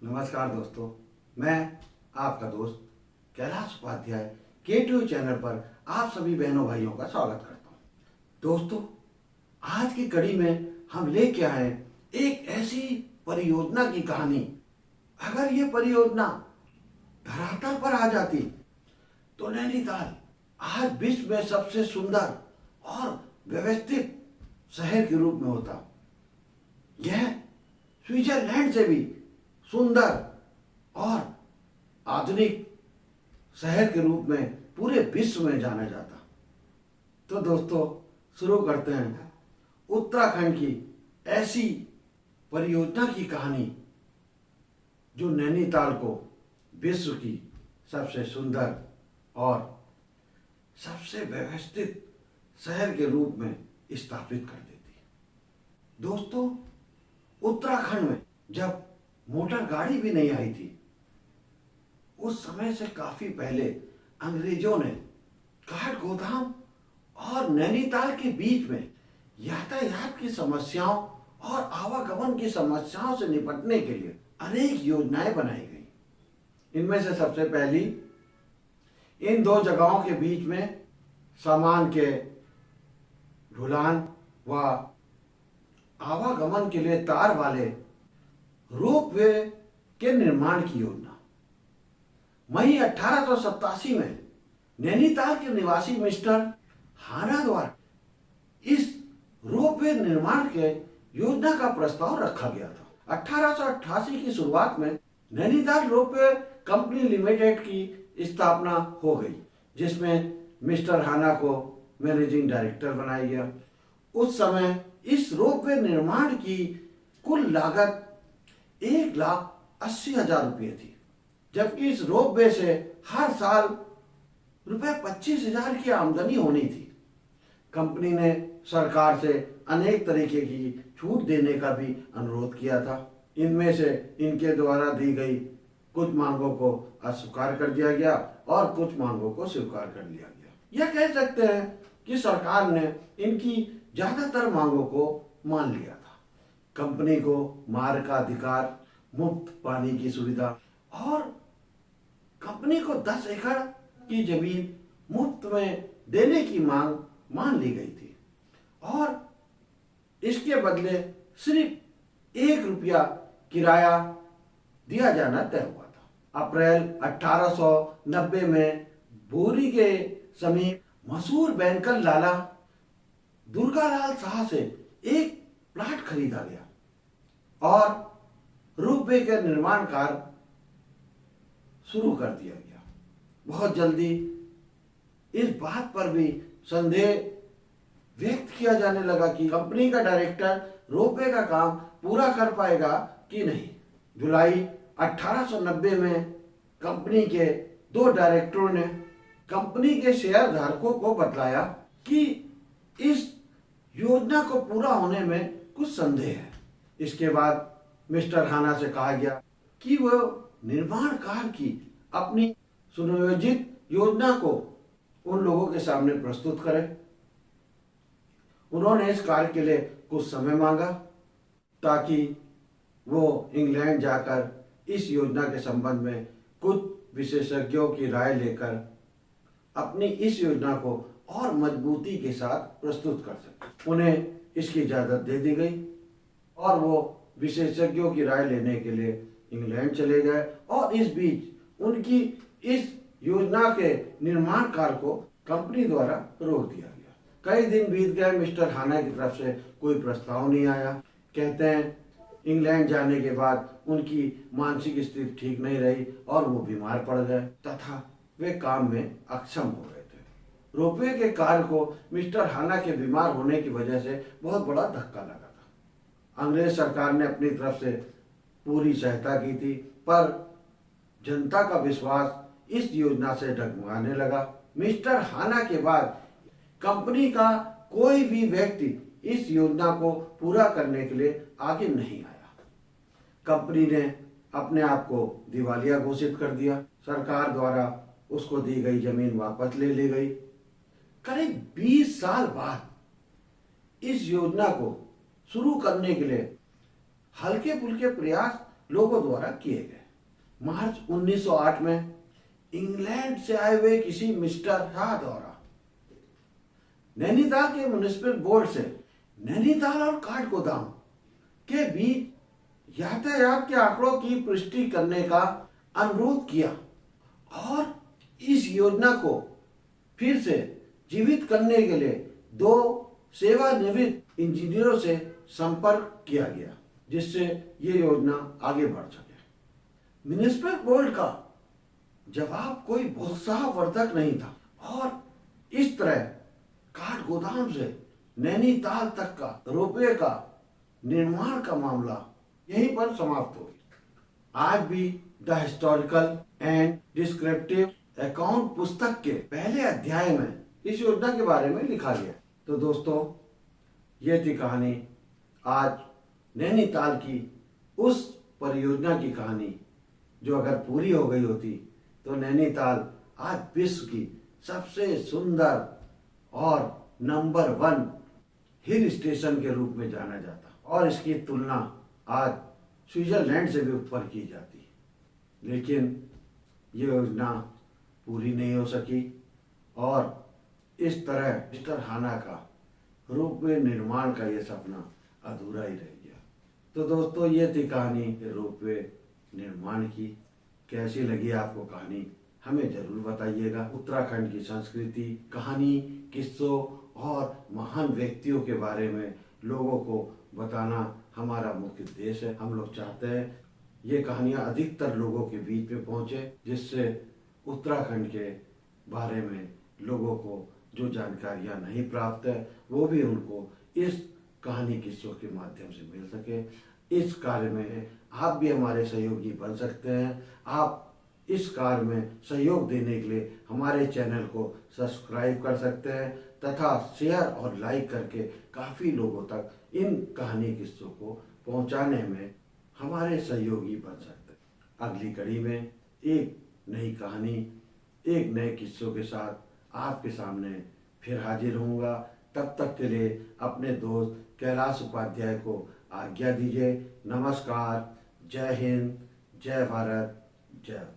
नमस्कार दोस्तों, मैं आपका दोस्त कैलाश उपाध्याय के2 चैनल पर आप सभी बहनों भाइयों का स्वागत करता हूँ। दोस्तों, आज की कड़ी में हम लेके आए एक ऐसी परियोजना की कहानी। अगर ये परियोजना धरातल पर आ जाती तो नैनीताल आज विश्व में सबसे सुंदर और व्यवस्थित शहर के रूप में होता। यह स्विट्जरलैंड से भी सुंदर और आधुनिक शहर के रूप में पूरे विश्व में जाना जाता। तो दोस्तों, शुरू करते हैं उत्तराखंड की ऐसी परियोजना की कहानी जो नैनीताल को विश्व की सबसे सुंदर और सबसे व्यवस्थित शहर के रूप में स्थापित कर देती। दोस्तों, उत्तराखंड में जब मोटर गाड़ी भी नहीं आई थी, उस समय से काफी पहले अंग्रेजों ने काठ गोदाम और नैनीताल के बीच में यातायात की समस्याओं और आवागमन की समस्याओं से निपटने के लिए अनेक योजनाएं बनाई गई। इनमें से सबसे पहली, इन दो जगहों के बीच में सामान के ढुलान व आवागमन के लिए तार वाले रोपवे के निर्माण की योजना। मई 1887 में नैनीताल के निवासी मिस्टर हाना द्वारा इस रोपवे निर्माण के योजना का प्रस्ताव रखा गया था। 1888 की शुरुआत में नैनीताल रोपवे कंपनी लिमिटेड की स्थापना हो गई, जिसमें मिस्टर हाना को मैनेजिंग डायरेक्टर बनाया गया। उस समय इस रोपवे निर्माण की कुल लागत 1,80,000 रुपये थी, जबकि इस रोपवे से हर साल रुपये 25,000 की आमदनी होनी थी। कंपनी ने सरकार से अनेक तरीके की छूट देने का भी अनुरोध किया था। इनमें से इनके द्वारा दी गई कुछ मांगों को अस्वीकार कर दिया गया और कुछ मांगों को स्वीकार कर लिया गया। यह कह सकते हैं कि सरकार ने इनकी ज्यादातर मांगों को मान लिया था। कंपनी को मार्ग का अधिकार, मुफ्त पानी की सुविधा और कंपनी को 10 एकड़ की जमीन मुफ्त में देने की मांग मान ली गई थी और इसके बदले सिर्फ 1 रुपया किराया दिया जाना तय हुआ था। अप्रैल 1890 में बोरी के समीप मशहूर बैंकर लाला दुर्गालाल शाह से एक प्लाट खरीदा गया और रोपवे के निर्माण कार्य शुरू कर दिया गया। बहुत जल्दी इस बात पर भी संदेह व्यक्त किया जाने लगा कि कंपनी का डायरेक्टर रोपवे का काम पूरा कर पाएगा कि नहीं। जुलाई 1890 में कंपनी के 2 डायरेक्टरों ने कंपनी के शेयर धारकों को बतलाया कि इस योजना को पूरा होने में कुछ संदेह है। इसके बाद मिस्टर हाना से कहा गया कि वह निर्माण कार्य की अपनी सुनियोजित योजना को उन लोगों के सामने प्रस्तुत करें। उन्होंने इस कार्य के लिए कुछ समय मांगा ताकि वो इंग्लैंड जाकर इस योजना के संबंध में कुछ विशेषज्ञों की राय लेकर अपनी इस योजना को और मजबूती के साथ प्रस्तुत कर सके। उन्हें इसकी इजाजत दे दी गई और वो विशेषज्ञों की राय लेने के लिए इंग्लैंड चले गए और इस बीच उनकी इस योजना के निर्माण कार्य को कंपनी द्वारा रोक दिया गया। कई दिन बीत गए, मिस्टर हाना की तरफ से कोई प्रस्ताव नहीं आया। कहते हैं इंग्लैंड जाने के बाद उनकी मानसिक स्थिति ठीक नहीं रही और वो बीमार पड़ गए तथा वे काम में अक्षम हो गए थे। रोपवे के कार्य को मिस्टर हाना के बीमार होने की वजह से बहुत बड़ा धक्का लगा था। अंग्रेज सरकार ने अपनी तरफ से पूरी सहायता की थी, पर जनता का विश्वास इस योजना से डगमगाने लगा। मिस्टर हाना के बाद कंपनी का कोई भी व्यक्ति इस योजना को पूरा करने के लिए आगे नहीं आया। कंपनी ने अपने आप को दिवालिया घोषित कर दिया। सरकार द्वारा उसको दी गई जमीन वापस ले ली गई। करीब 20 साल बाद इस योजना को शुरू करने के लिए हल्के फुल्के प्रयास लोगों द्वारा किए गए। मार्च 1908 में इंग्लैंड से आए हुए किसी मिस्टर शाह द्वारा नैनीताल के म्युनिसिपल बोर्ड से नैनीताल और काठगोदाम के बीच यातायात के आंकड़ों की पुष्टि करने का अनुरोध किया और इस योजना को फिर से जीवित करने के लिए 2 सेवानिवृत्त इंजीनियरों से संपर्क किया गया, जिससे ये योजना आगे बढ़ सके। म्युनिसिपल बोर्ड का जवाब कोई उत्साहवर्धक नहीं था और इस तरह काठगोदाम से नैनीताल तक का रोपवे का निर्माण का मामला यहीं पर समाप्त हो गया। आज भी the historical and descriptive account पुस्तक के पहले अध्याय में इस योजना के बारे में लिखा गया। तो दोस्तों, ये थी कहानी आज नैनीताल की उस परियोजना की कहानी जो अगर पूरी हो गई होती तो नैनीताल आज विश्व की सबसे सुंदर और नंबर 1 हिल स्टेशन के रूप में जाना जाता और इसकी तुलना आज स्विट्जरलैंड से भी ऊपर की जाती। लेकिन ये योजना पूरी नहीं हो सकी और इस तरह मिस्टर हाना का रोपवे निर्माण का ये सपना अधूरा ही रह गया। तो दोस्तों, ये थी कहानी रोपवे निर्माण की। कैसी लगी आपको कहानी हमें जरूर बताइएगा। उत्तराखंड की संस्कृति, कहानी, किस्सों और महान व्यक्तियों के बारे में लोगों को बताना हमारा मुख्य उद्देश्य है। हम लोग चाहते हैं ये कहानियाँ अधिकतर लोगों के बीच में पहुँचे, जिससे उत्तराखंड के बारे में लोगों को जो जानकारियाँ नहीं प्राप्त है वो भी उनको इस कहानी किस्सों के माध्यम से मिल सके। इस कार्य में आप भी हमारे सहयोगी बन सकते हैं। आप इस कार्य में सहयोग देने के लिए हमारे चैनल को सब्सक्राइब कर सकते हैं तथा शेयर और लाइक करके काफ़ी लोगों तक इन कहानी किस्सों को पहुंचाने में हमारे सहयोगी बन सकते हैं। अगली कड़ी में एक नई कहानी, एक नए किस्सों के साथ आपके सामने फिर हाजिर होऊंगा। तब तक के लिए अपने दोस्त कैलाश उपाध्याय को आज्ञा दीजिए। नमस्कार, जय हिंद, जय भारत, जय